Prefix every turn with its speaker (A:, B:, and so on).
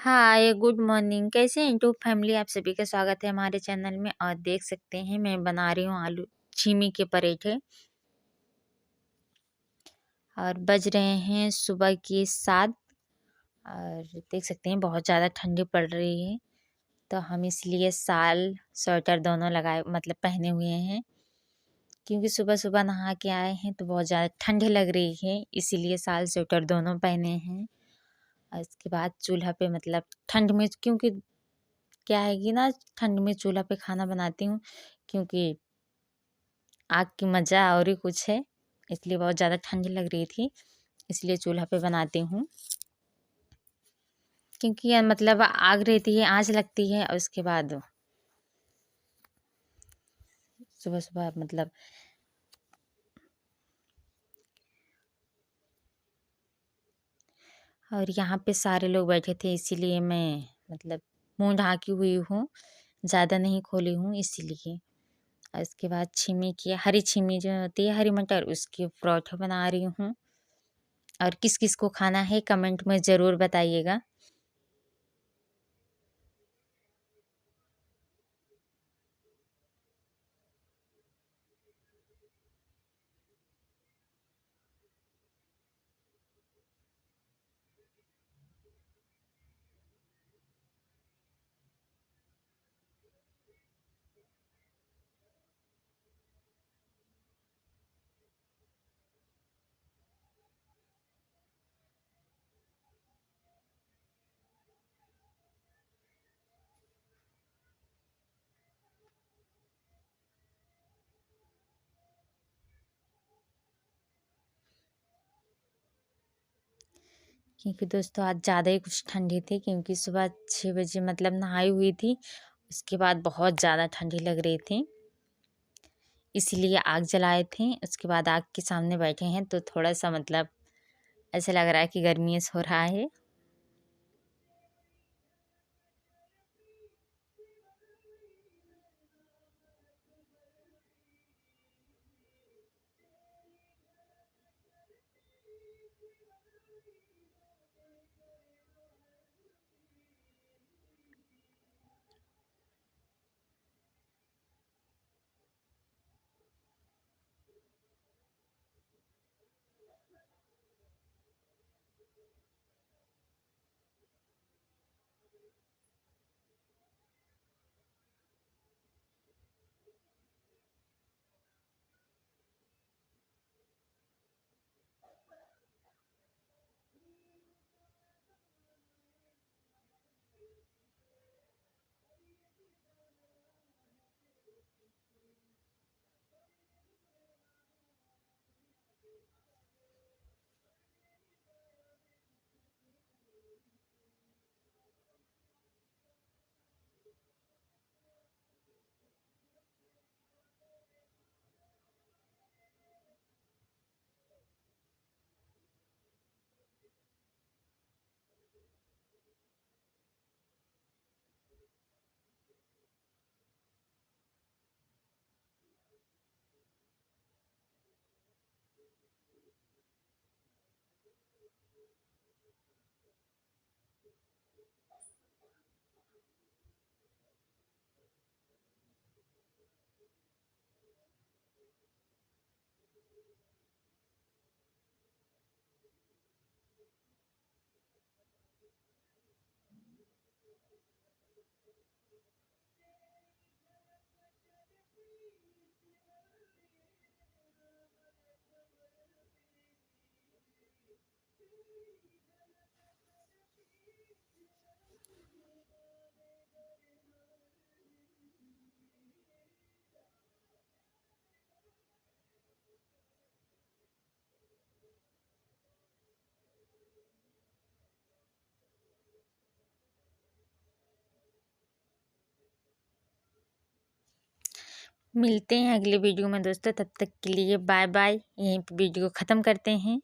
A: Hi good morning. कैसे हैं YouTube family? आप सभी का स्वागत है हमारे चैनल में। और देख सकते हैं मैं बना रही हूँ आलू छीमी के पराठे। और बज रहे हैं सुबह की 7। और देख सकते हैं बहुत ज़्यादा ठंडी पड़ रही है, तो हम इसलिए शाल स्वेटर दोनों लगाए मतलब पहने हुए हैं, क्योंकि सुबह सुबह नहा के आए हैं तो बहुत ज़्यादा ठंडी लग रही है, इसीलिए शाल स्वेटर दोनों पहने हैं। और इसके बाद चूल्हा पे मतलब ठंड में, क्योंकि क्या है कि ना ठंड में चूल्हा पे खाना बनाती हूँ, क्योंकि आग की मज़ा और ही कुछ है। इसलिए बहुत ज़्यादा ठंड लग रही थी, इसलिए चूल्हा पे बनाती हूँ, क्योंकि मतलब आग रहती है, आँच लगती है। और उसके बाद सुबह सुबह मतलब और यहाँ पे सारे लोग बैठे थे, इसीलिए मैं मतलब मुँह ढाँकी हुई हूँ, ज़्यादा नहीं खोली हूँ इसीलिए। और इसके बाद छीमी की हरी छीमी जो होती है, हरी मटर, उसके पराठे बना रही हूँ। और किस किस को खाना है कमेंट में ज़रूर बताइएगा। क्योंकि दोस्तों आज ज़्यादा ही कुछ ठंडी थी, क्योंकि सुबह 6 बजे मतलब नहाई हुई थी, उसके बाद बहुत ज़्यादा ठंडी लग रही थी, इसीलिए आग जलाए थे। उसके बाद आग के सामने बैठे हैं तो थोड़ा सा मतलब ऐसा लग रहा है कि गर्मी से हो रहा है। मिलते हैं अगले वीडियो में दोस्तों, तब तक के लिए बाय बाय। यहीं पे वीडियो ख़त्म करते हैं।